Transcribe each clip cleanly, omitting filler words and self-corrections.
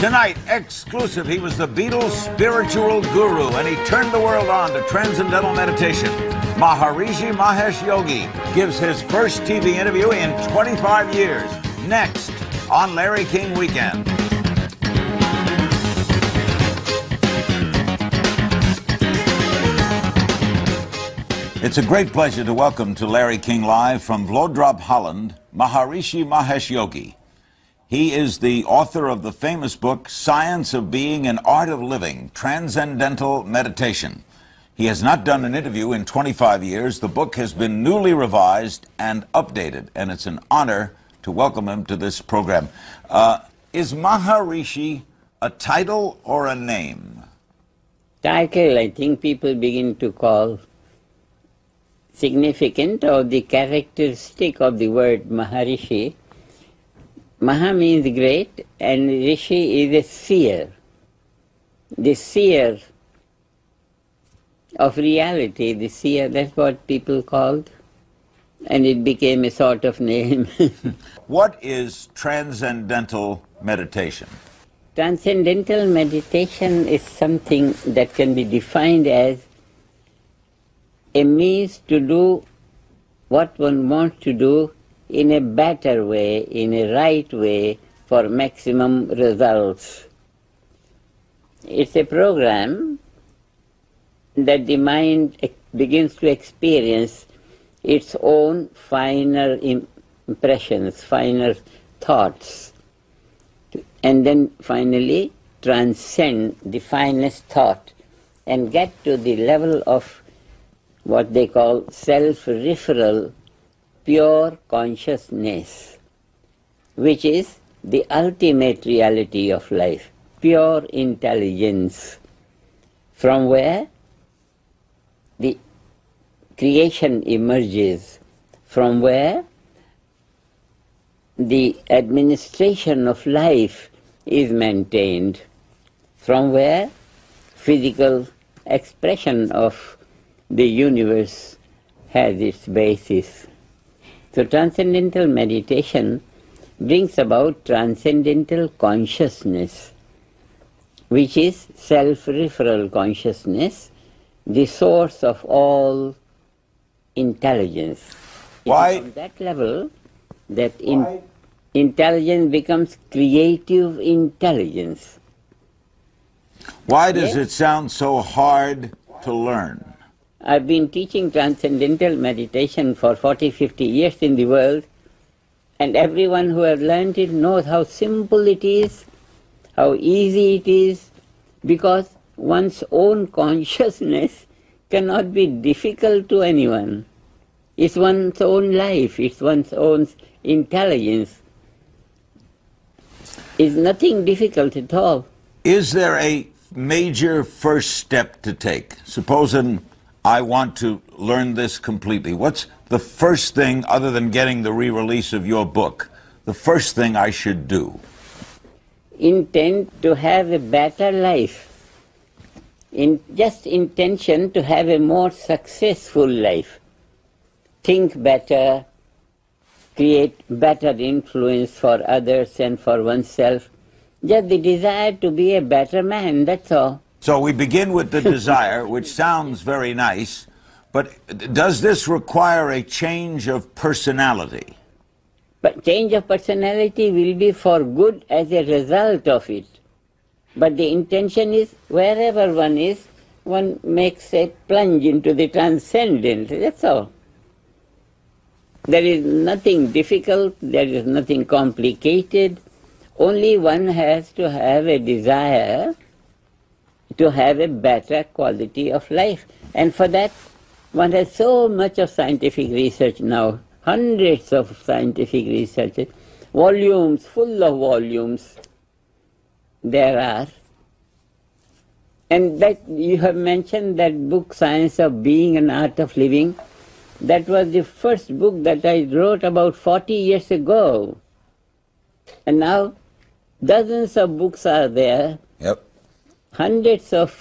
Tonight, exclusive, he was the Beatles' spiritual guru, and he turned the world on to transcendental meditation. Maharishi Mahesh Yogi gives his first TV interview in 25 years. Next, on Larry King Weekend. It's a great pleasure to welcome to Larry King Live from Vlodrop, Holland, Maharishi Mahesh Yogi. He is the author of the famous book, Science of Being and Art of Living, Transcendental Meditation. He has not done an interview in 25 years. The book has been newly revised and updated, and it's an honor to welcome him to this program. Is Maharishi a title or a name? Title, I think people begin to call significant or the characteristic of the word Maharishi. Maha means great, and Rishi is a seer. The seer of reality, the seer, that's what people called, and it became a sort of name. What is transcendental meditation? Transcendental meditation is something that can be defined as a means to do what one wants to do in a better way, in a right way, for maximum results. It's a program that the mind begins to experience its own finer impressions, finer thoughts, and then finally transcend the finest thought and get to the level of what they call self-referral, pure consciousness, which is the ultimate reality of life, pure intelligence, from where the creation emerges, from where the administration of life is maintained, from where physical expression of the universe has its basis. So transcendental meditation brings about transcendental consciousness, which is self-referral consciousness, the source of all intelligence. Why? It is on that level that intelligence becomes creative intelligence. Why does it sound so hard to learn? I've been teaching transcendental meditation for 40, 50 years in the world, and everyone who has learned it knows how simple it is, how easy it is, because one's own consciousness cannot be difficult to anyone. It's one's own life, it's one's own intelligence. It's nothing difficult at all. Is there a major first step to take? Supposing I want to learn this completely. What's the first thing, other than getting the re-release of your book, the first thing I should do? Intend to have a better life. Just intention to have a more successful life. Think better, create better influence for others and for oneself. Just the desire to be a better man, that's all. So we begin with the desire, which sounds very nice, but does this require a change of personality? But change of personality will be for good as a result of it. But the intention is, wherever one is, one makes a plunge into the transcendent, that's all. There is nothing difficult, there is nothing complicated, only one has to have a desire to have a better quality of life. And for that, one has so much of scientific research now, hundreds of scientific research, volumes, full of volumes there are. And that you have mentioned that book, Science of Being and Art of Living, that was the first book that I wrote about 40 years ago. And now dozens of books are there. Yep. Hundreds of,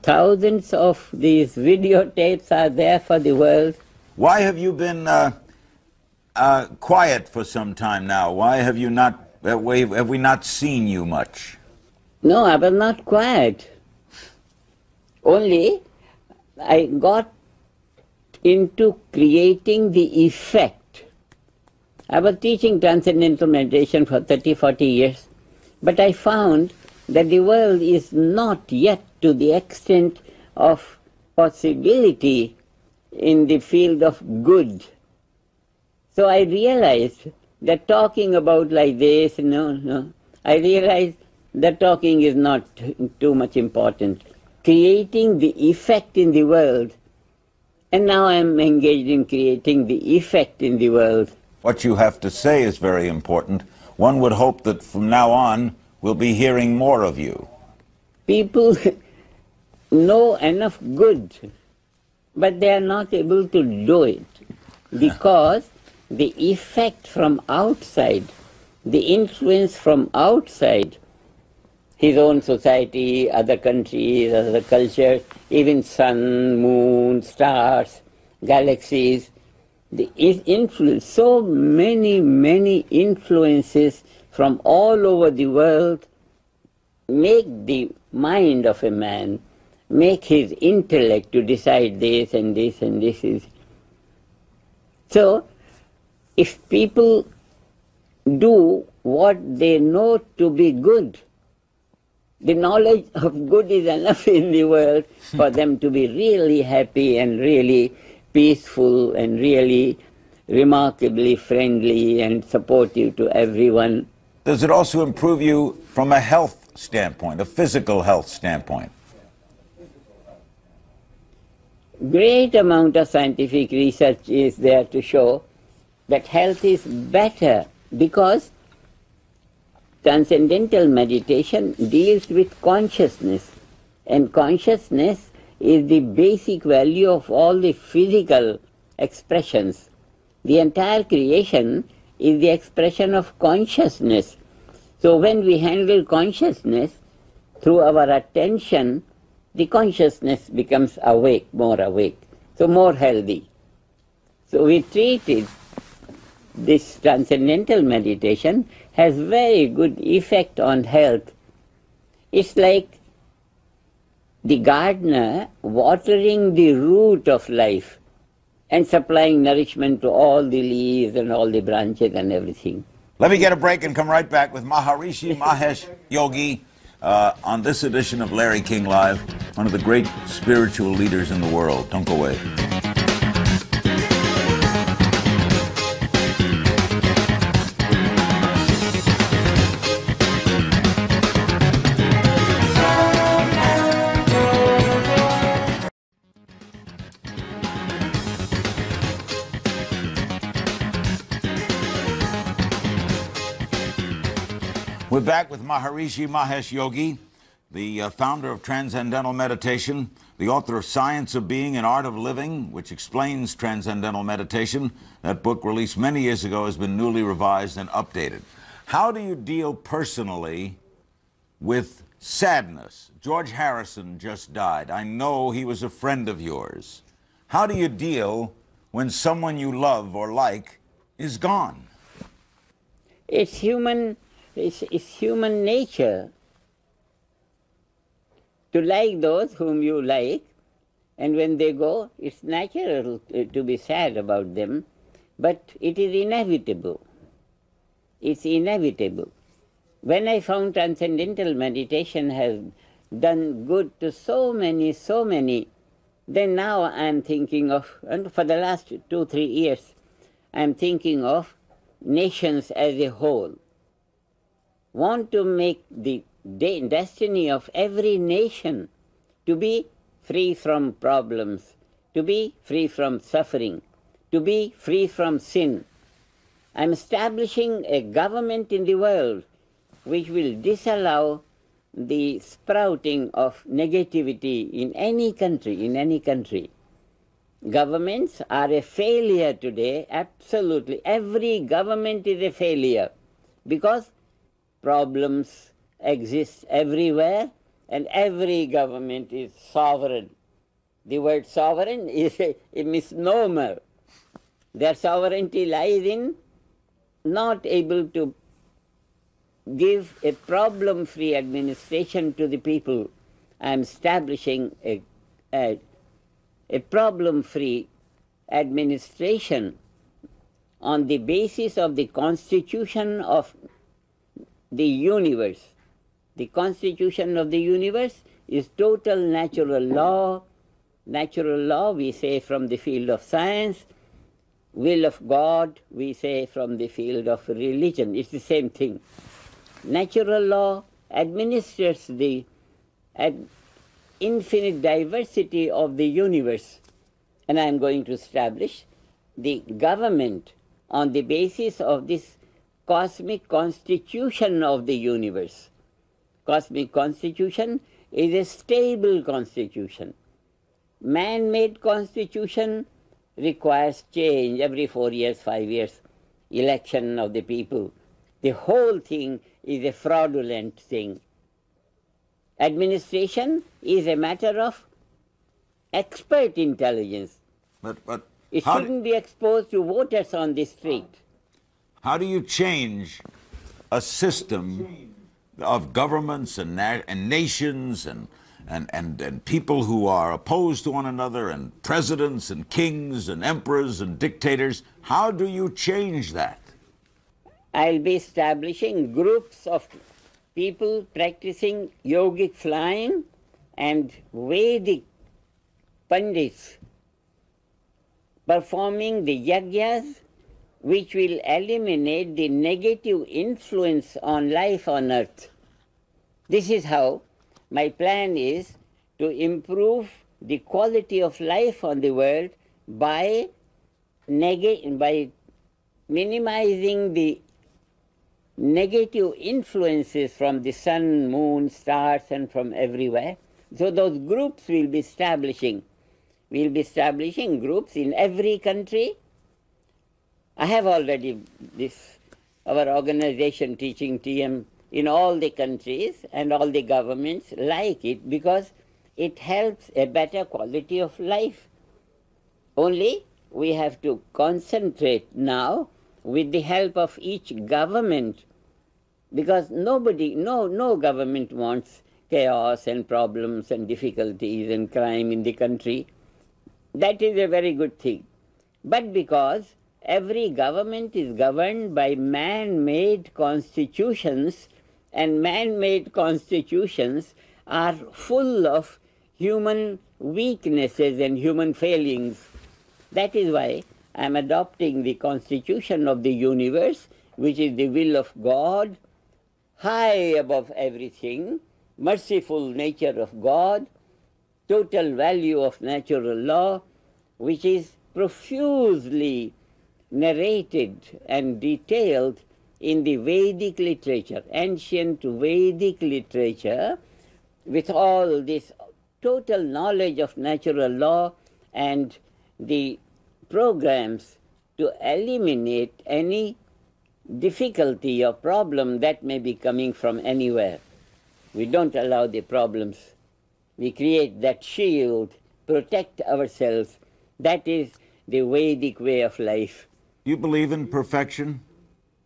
thousands of these videotapes are there for the world. Why have you been quiet for some time now? Why have you not Have we not seen you much? No, I was not quiet. Only I got into creating the effect. I was teaching transcendental meditation for 30, 40 years, but I found that the world is not yet to the extent of possibility in the field of good. So I realized that talking about like this, I realized that talking is not too much important. Creating the effect in the world, and now I'm engaged in creating the effect in the world. What you have to say is very important. One would hope that from now on we'll be hearing more of you. People know enough good, but they are not able to do it because the effect from outside, the influence from outside, his own society, other countries, other cultures, even sun, moon, stars, galaxies, the influence, so many influences from all over the world make the mind of a man, make his intellect to decide this and this and this is. So, if people do what they know to be good, the knowledge of good is enough in the world for them to be really happy and really peaceful and really remarkably friendly and supportive to everyone. Does it also improve you from a health standpoint, a physical health standpoint? Great amount of scientific research is there to show that health is better because transcendental meditation deals with consciousness, and consciousness is the basic value of all the physical expressions. The entire creation is the expression of consciousness. So when we handle consciousness through our attention, the consciousness becomes awake, so more healthy. So we treated this transcendental meditation has very good effect on health. It's like the gardener watering the root of life and supplying nourishment to all the leaves and all the branches and everything. Let me get a break and come right back with Maharishi Mahesh Yogi on this edition of Larry King Live, one of the great spiritual leaders in the world. Don't go away. We're back with Maharishi Mahesh Yogi, the founder of Transcendental Meditation, the author of Science of Being and Art of Living, which explains Transcendental Meditation. That book, released many years ago, has been newly revised and updated. How do you deal personally with sadness? George Harrison just died. I know he was a friend of yours. How do you deal when someone you love or like is gone? It's human nature to like those whom you like, and when they go, it's natural to be sad about them, but it is inevitable. It's inevitable. When I found transcendental meditation has done good to so many, then now I'm thinking of, and for the last 2-3 years, I'm thinking of nations as a whole. Want to make the destiny of every nation to be free from problems, to be free from suffering, to be free from sin. I'm establishing a government in the world which will disallow the sprouting of negativity in any country, Governments are a failure today, absolutely. Every government is a failure because problems exist everywhere and every government is sovereign. The word sovereign is a misnomer. Their sovereignty lies in not able to give a problem-free administration to the people. I am establishing a problem-free administration on the basis of the constitution of the universe. The constitution of the universe is total natural law. Natural law, we say, from the field of science. Will of God, we say, from the field of religion. It's the same thing. Natural law administers the infinite diversity of the universe. And I'm going to establish the government on the basis of this cosmic constitution of the universe. Cosmic constitution is a stable constitution. Man-made constitution requires change every 4 years, 5 years, election of the people. The whole thing is a fraudulent thing. Administration is a matter of expert intelligence. But it shouldn't be exposed to voters on the street. how do you change a system of governments and nations and people who are opposed to one another, and presidents and kings and emperors and dictators? How do you change that? I'll be establishing groups of people practicing yogic flying and Vedic pandits performing the yagyas, which will eliminate the negative influence on life on earth. This is how my plan is to improve the quality of life on the world by minimizing the negative influences from the sun, moon, stars, and from everywhere. So those groups will be establishing. We'll be establishing groups in every country. I have already our organization teaching TM in all the countries, and all the governments like it because it helps a better quality of life. Only we have to concentrate now with the help of each government, because no government wants chaos and problems and difficulties and crime in the country. That is a very good thing. But because every government is governed by man-made constitutions, and man-made constitutions are full of human weaknesses and human failings. That is why I am adopting the constitution of the universe, which is the will of God, high above everything, merciful nature of God, total value of natural law, which is profusely narrated and detailed in the Vedic literature, ancient Vedic literature, with all this total knowledge of natural law and the programs to eliminate any difficulty or problem that may be coming from anywhere. We don't allow the problems. We create that shield, protect ourselves. That is the Vedic way of life. You believe in perfection?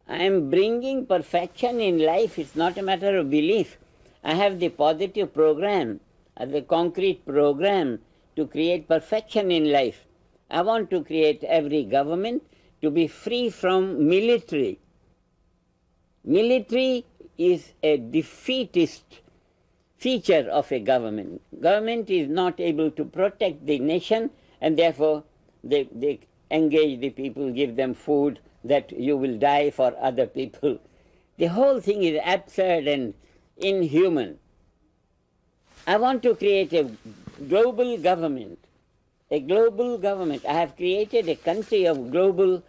I am bringing perfection in life. It's not a matter of belief. I have the positive program, the concrete program to create perfection in life. I want to create every government to be free from military. Military is a defeatist feature of a government. Government is not able to protect the nation, and therefore they engage the people, give them food, that you will die for other people. The whole thing is absurd and inhuman. I want to create a global government. A global government. I have created a country of global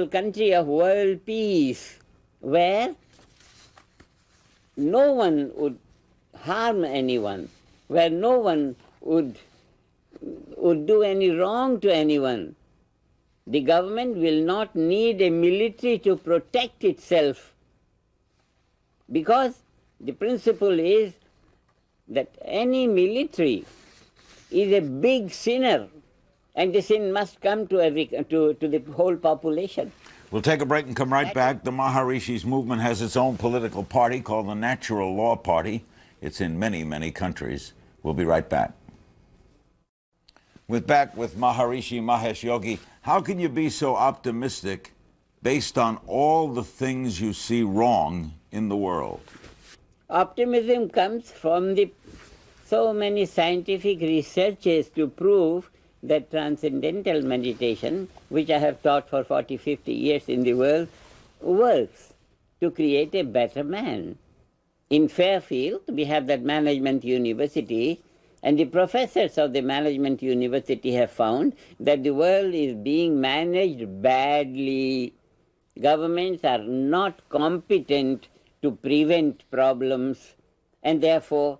country of world peace, where no one would harm anyone, where no one would do any wrong to anyone. The government will not need a military to protect itself, because the principle is that any military is a big sinner, and the sin must come to the whole population. We'll take a break and come right back. The Maharishi's movement has its own political party called the Natural Law Party. It's in many, many countries. We'll be right back. We're back with Maharishi Mahesh Yogi. How can you be so optimistic based on all the things you see wrong in the world? Optimism comes from so many scientific researches to prove that transcendental meditation, which I have taught for 40, 50 years in the world, works to create a better man. In Fairfield, we have that management university, and the professors of the management university have found that the world is being managed badly. Governments are not competent to prevent problems, and therefore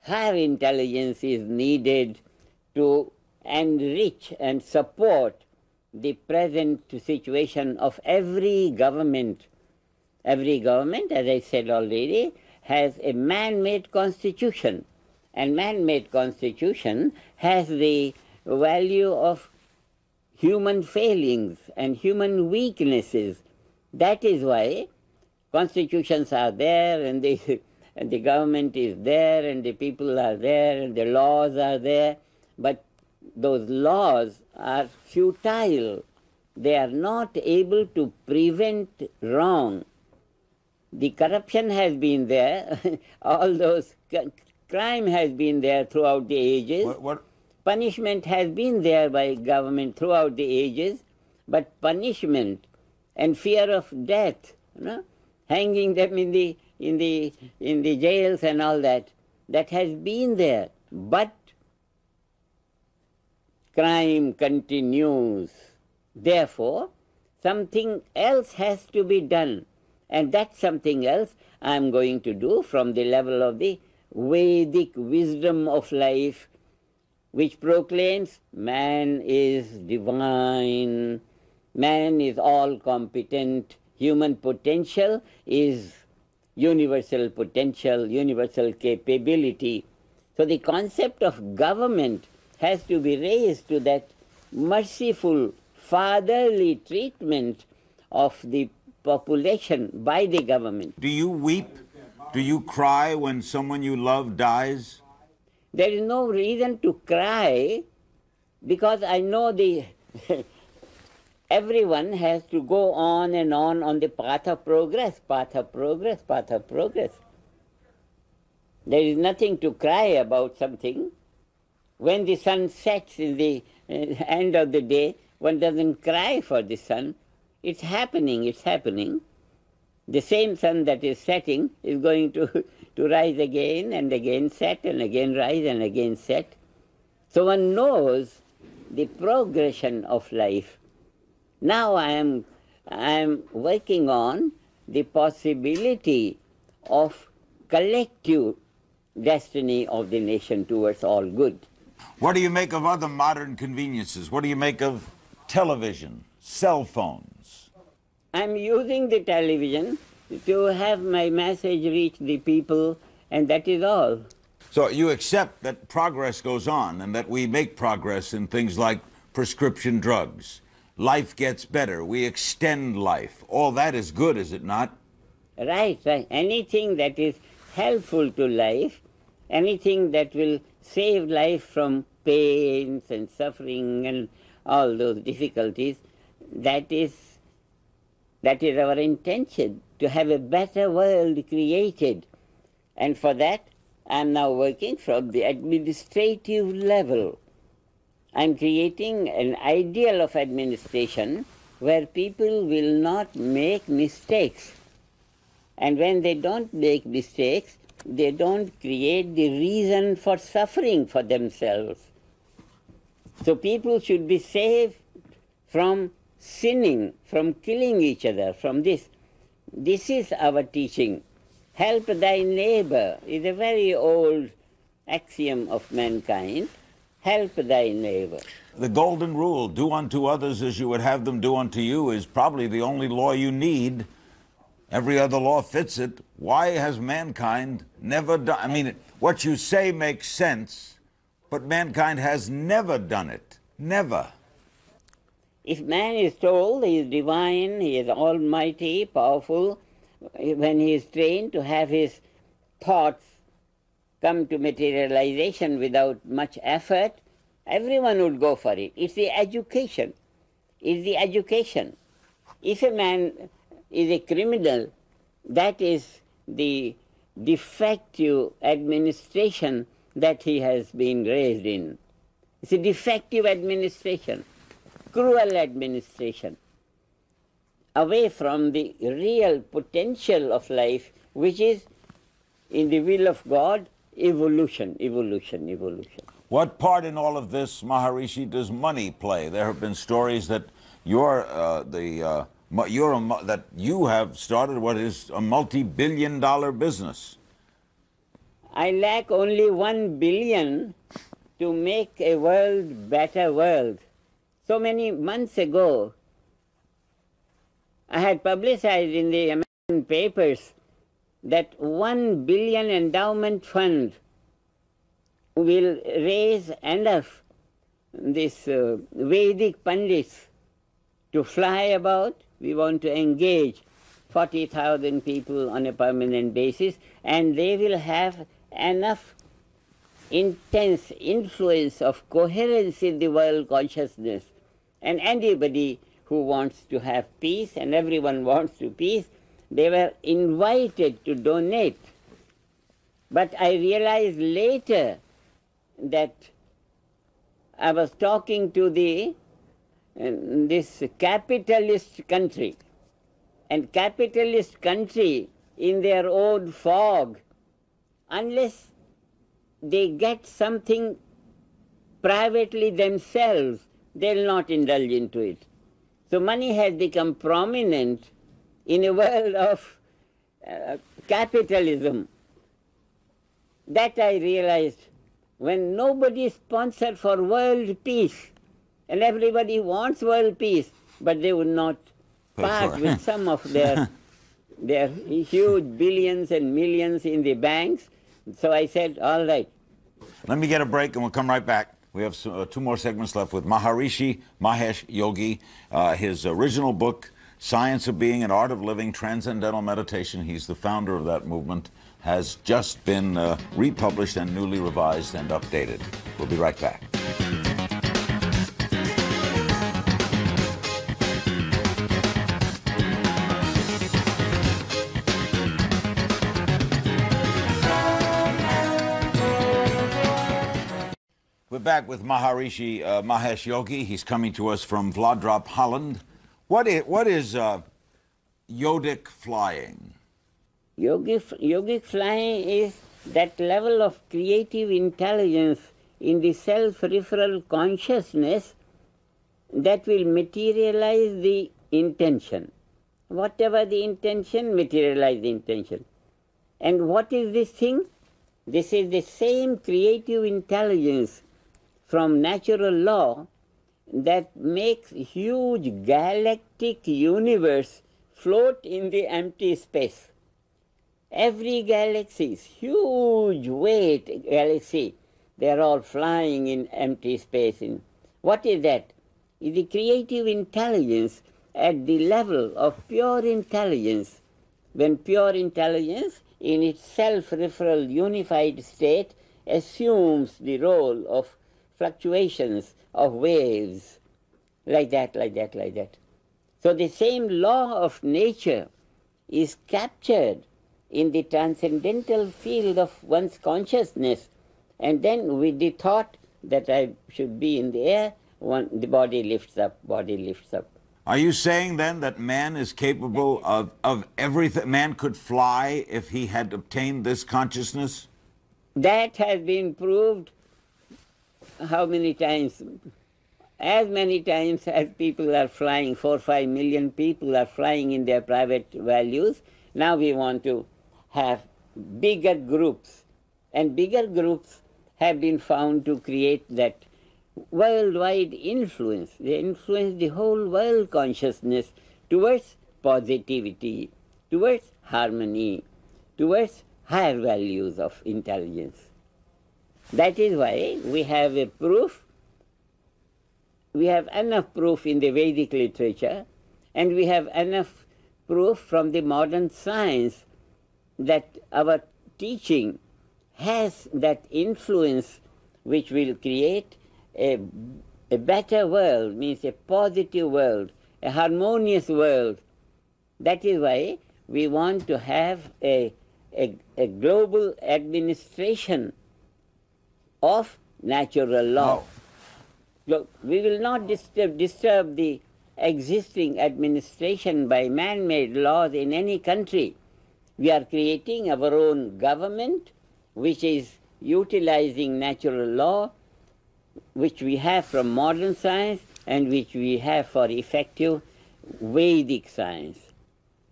higher intelligence is needed to enrich and support the present situation of every government. Every government, as I said already, has a man-made constitution. And man-made constitution has the value of human failings and human weaknesses. That is why constitutions are there, and the government is there, and the people are there, and the laws are there. But those laws are futile. They are not able to prevent wrong. The corruption has been there. All those crime has been there throughout the ages. What? Punishment has been there by government throughout the ages, but punishment and fear of death, hanging them in the jails and all that has been there. But crime continues. Therefore, something else has to be done. And that something else I am going to do from the level of the Vedic wisdom of life, which proclaims man is divine, man is all competent, human potential is universal potential, universal capability. So the concept of government has to be raised to that merciful, fatherly treatment of the population by the government. Do you weep? Do you cry when someone you love dies? There is no reason to cry, because I know everyone has to go on and on the path of progress, path of progress, path of progress. There is nothing to cry about something. When the sun sets in the end of the day, one doesn't cry for the sun. It's happening, it's happening. The same sun that is setting is going to rise again and again set and again rise and again set. So one knows the progression of life. Now I am working on the possibility of collective destiny of the nation towards all good. What do you make of other modern conveniences? What do you make of television, cell phones? I'm using the television to have my message reach the people, and that is all. So you accept that progress goes on and that we make progress in things like prescription drugs. Life gets better. We extend life. All that is good, is it not? Right, right. Anything that is helpful to life, anything that will save life from pains and suffering and all those difficulties, that is our intention, to have a better world created. And for that, I'm now working from the administrative level. I'm creating an ideal of administration where people will not make mistakes. And when they don't make mistakes, they don't create the reason for suffering for themselves. So people should be saved from sinning, from killing each other, from this. This is our teaching. Help thy neighbor is a very old axiom of mankind. Help thy neighbor. The golden rule, do unto others as you would have them do unto you, is probably the only law you need. Every other law fits it. Why has mankind never done? I mean, what you say makes sense, but mankind has never done it. Never. If man is told he is divine, he is almighty, powerful, when he is trained to have his thoughts come to materialization without much effort, everyone would go for it. It's the education. It's the education. If a man is a criminal, that is the defective administration that he has been raised in. It's a defective administration, cruel administration, away from the real potential of life, which is, in the will of God, evolution, evolution, evolution. What part in all of this, Maharishi, does money play? There have been stories that that you have started what is a multi-billion-dollar business. I lack only 1 billion to make a world better world. So many months ago, I had publicized in the American papers that 1 billion endowment fund will raise enough this Vedic Pandits to fly about. We want to engage 40,000 people on a permanent basis, and they will have enough intense influence of coherence in the world consciousness. And anybody who wants to have peace, and everyone wants to peace, they were invited to donate. But I realized later that I was talking to this capitalist country, and capitalist country in their own fog, unless they get something privately themselves, they'll not indulge into it. So money has become prominent in a world of capitalism. That I realized when nobody is sponsored for world peace, and everybody wants world peace, but they would not part with some of their huge billions and millions in the banks. So I said, all right. Let me get a break and we'll come right back. We have two more segments left with Maharishi Mahesh Yogi. His original book, Science of Being and Art of Living, Transcendental Meditation, he's the founder of that movement, has just been republished and newly revised and updated. We'll be right back. We're back with Maharishi Mahesh Yogi. He's coming to us from Vlodrop, Holland. What is yogic flying? Yogic flying is that level of creative intelligence in the self-referral consciousness that will materialize the intention. Whatever the intention, materialize the intention. And what is this thing? This is the same creative intelligence from natural law that makes huge galactic universe float in the empty space. Every galaxy is huge weight galaxy. They are all flying in empty space. What is that? It's the creative intelligence at the level of pure intelligence. When pure intelligence in its self-referral unified state assumes the role of fluctuations of waves, like that, like that, like that. So the same law of nature is captured in the transcendental field of one's consciousness, and then with the thought that I should be in the air, the body lifts up, body lifts up. Are you saying then that man is capable of everything? Man could fly if he had obtained this consciousness? That has been proved how many times? As many times as people are flying, 4 or 5 million people are flying in their private values. Now we want to have bigger groups, and bigger groups have been found to create that worldwide influence. They influence the whole world consciousness towards positivity, towards harmony, towards higher values of intelligence. That is why we have a proof we have enough proof in the Vedic literature, and we have enough proof from the modern science that our teaching has that influence which will create a better world, means a positive world, a harmonious world. That is why we want to have a global administration of natural law. Look, we will not disturb the existing administration by man-made laws in any country. We are creating our own government, which is utilizing natural law, which we have from modern science and which we have for effective Vedic science.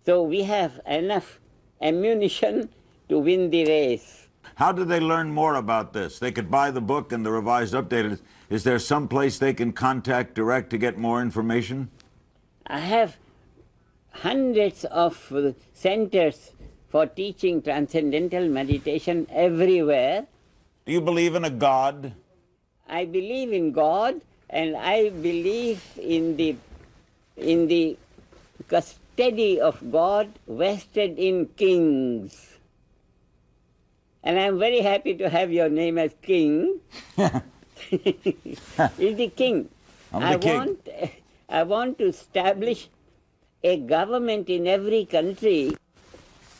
So we have enough ammunition to win the race. How do they learn more about this? They could buy the book and the revised updated. Is there some place they can contact direct to get more information? I have hundreds of centers for teaching transcendental meditation everywhere. Do you believe in a God? I believe in God, and I believe in the custody of God vested in kings. And I'm very happy to have your name as King. He's the king. I'm the king. I want to establish a government in every country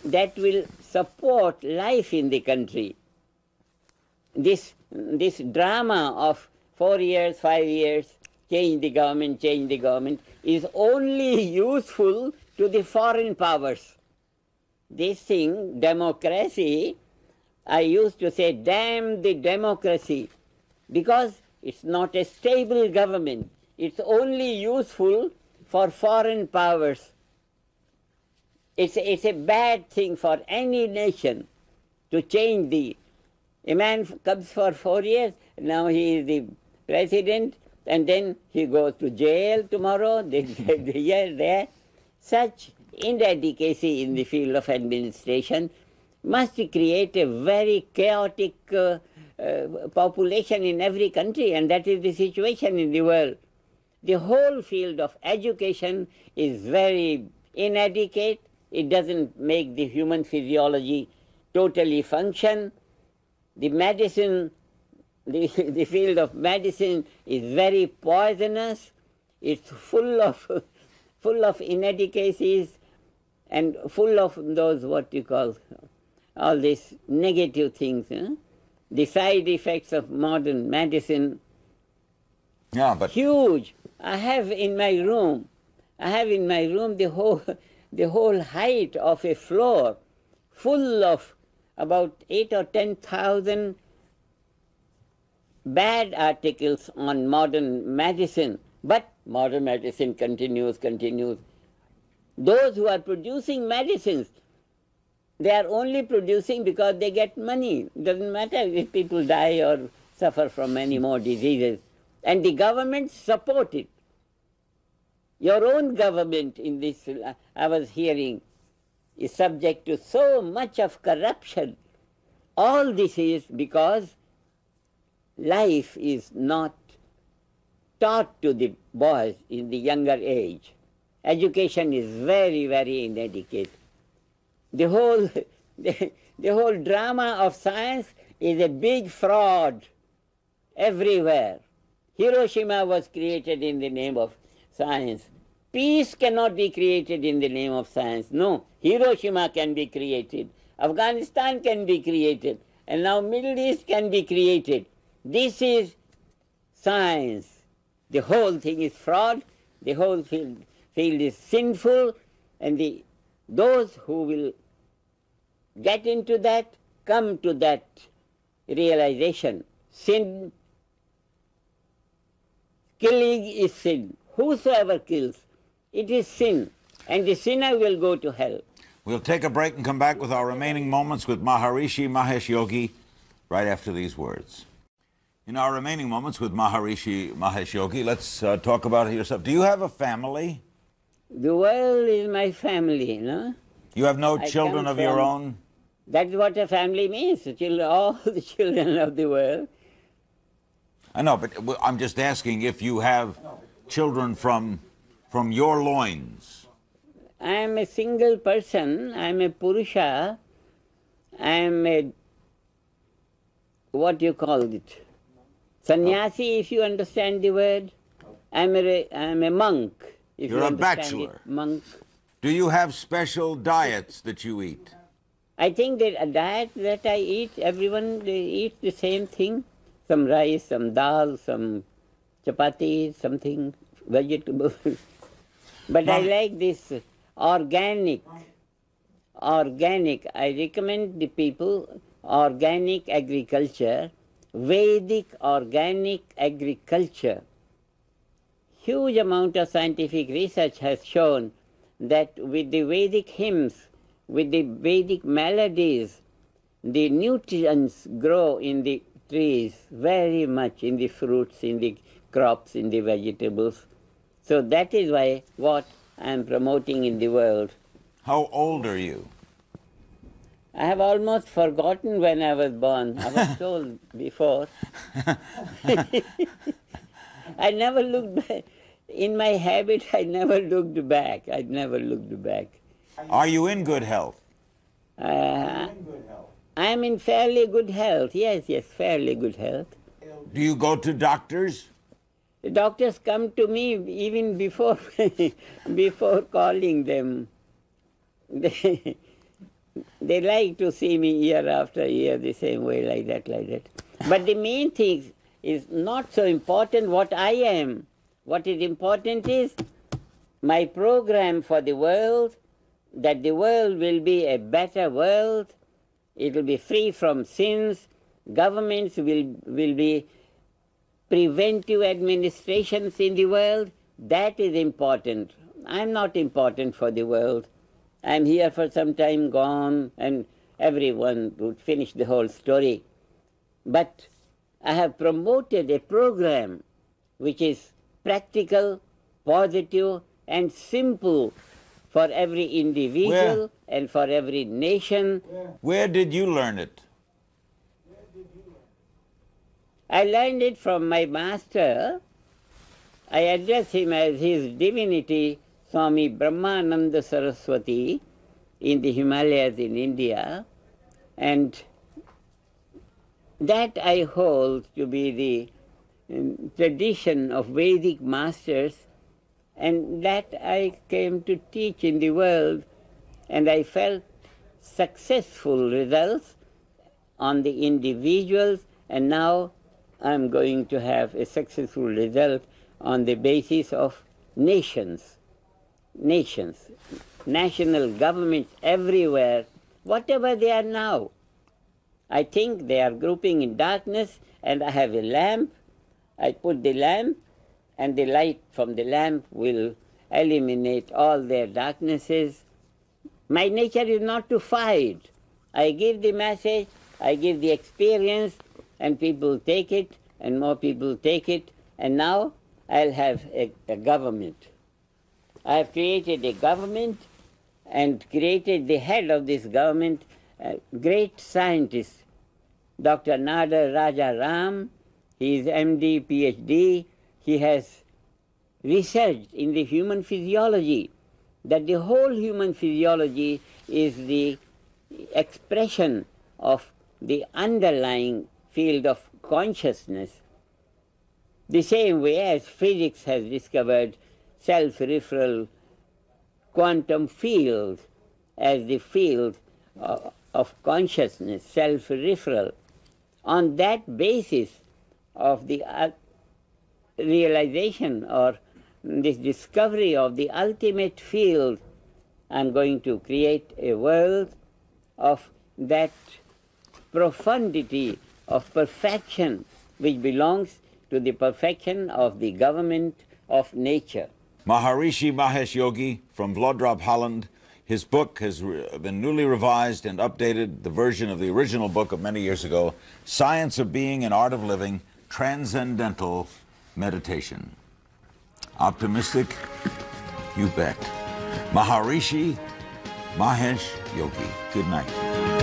that will support life in the country. This drama of 4 years, 5 years, change the government, is only useful to the foreign powers. This thing, democracy, I used to say, damn the democracy, because it's not a stable government. It's only useful for foreign powers. It's a bad thing for any nation to change a man comes for 4 years, now he is the president, and then he goes to jail tomorrow, the year there. Such inadequacy in the field of administration must create a very chaotic population in every country, and that is the situation in the world. The whole field of education is very inadequate. It doesn't make the human physiology totally function. The medicine, the field of medicine is very poisonous. It's full of inadequacies and full of those, what you call, all these negative things. The side effects of modern medicine, huge. I have in my room the whole height of a floor full of about 8,000 or 10,000 bad articles on modern medicine. But modern medicine continues. Those who are producing medicines, they are only producing because they get money. It doesn't matter if people die or suffer from any more diseases. And the government support it. Your own government in this, I was hearing, is subject to so much of corruption. All this is because life is not taught to the boys in the younger age. Education is very, very inadequate. The whole drama of science is a big fraud everywhere. Hiroshima was created in the name of science. Peace cannot be created in the name of science. No, Hiroshima can be created. Afghanistan can be created. And now Middle East can be created. This is science. The whole thing is fraud. The whole field is sinful. And those who will get into that, come to that realization. Sin, killing is sin. Whosoever kills, it is sin. And the sinner will go to hell. We'll take a break and come back with our remaining moments with Maharishi Mahesh Yogi right after these words. In our remaining moments with Maharishi Mahesh Yogi, let's talk about yourself. Do you have a family? The world is my family, no? You have no children of your own? That's what a family means, all the children of the world. I know, but I'm just asking if you have children from your loins. I am a single person. I am a Purusha. I am a, what do you call it? Sannyasi, if you understand the word. I am a monk. If You're you a understand bachelor. It. Monk. Do you have special diets that you eat? I think that a diet that I eat, everyone they eat the same thing. Some rice, some dal, some chapati, something, vegetable. But I like this organic. I recommend the people organic agriculture, Vedic organic agriculture. Huge amount of scientific research has shown that with the Vedic hymns, with the Vedic melodies, the nutrients grow in the trees very much, in the fruits, in the crops, in the vegetables. So that is why what I am promoting in the world. How old are you? I have almost forgotten when I was born. I was told before. I never looked back. In my habit, I never looked back. Are you in good health? I am in fairly good health. Yes, fairly good health. Do you go to doctors? The doctors come to me even before before calling them. They like to see me year after year the same way, like that. But the main thing is not so important what I am. What is important is my program for the world, that the world will be a better world. It will be free from sins. Governments will be preventive administrations in the world. That is important. I'm not important for the world. I'm here for some time, gone, and everyone would finish the whole story. But I have promoted a program which is practical, positive, and simple for every individual and for every nation. Where did you learn it? I learned it from my master. I address him as His Divinity, Swami Brahmananda Saraswati, in the Himalayas in India, and that I hold to be the tradition of Vedic masters, and that I came to teach in the world, and I felt successful results on the individuals, and now I'm going to have a successful result on the basis of nations, national governments everywhere, whatever they are now. I think they are grouping in darkness, and I have a lamp. I put the lamp, and the light from the lamp will eliminate all their darknesses. My nature is not to fight. I give the message, I give the experience, and people take it, and more people take it, and now I'll have a government. I have created a government and created the head of this government, a great scientist, Dr. Nadar Raja Ram. He is MD, PhD. He has researched in the human physiology, that the whole human physiology is the expression of the underlying field of consciousness. The same way as physics has discovered self-referral quantum field as the field of consciousness, self-referral. On that basis of the realization or this discovery of the ultimate field, I'm going to create a world of that profundity of perfection which belongs to the perfection of the government of nature. Maharishi Mahesh Yogi from Vlodrop, Holland. His book has been newly revised and updated, the version of the original book of many years ago, Science of Being and Art of Living, Transcendental Meditation. Optimistic? You bet. Maharishi Mahesh Yogi. Good night.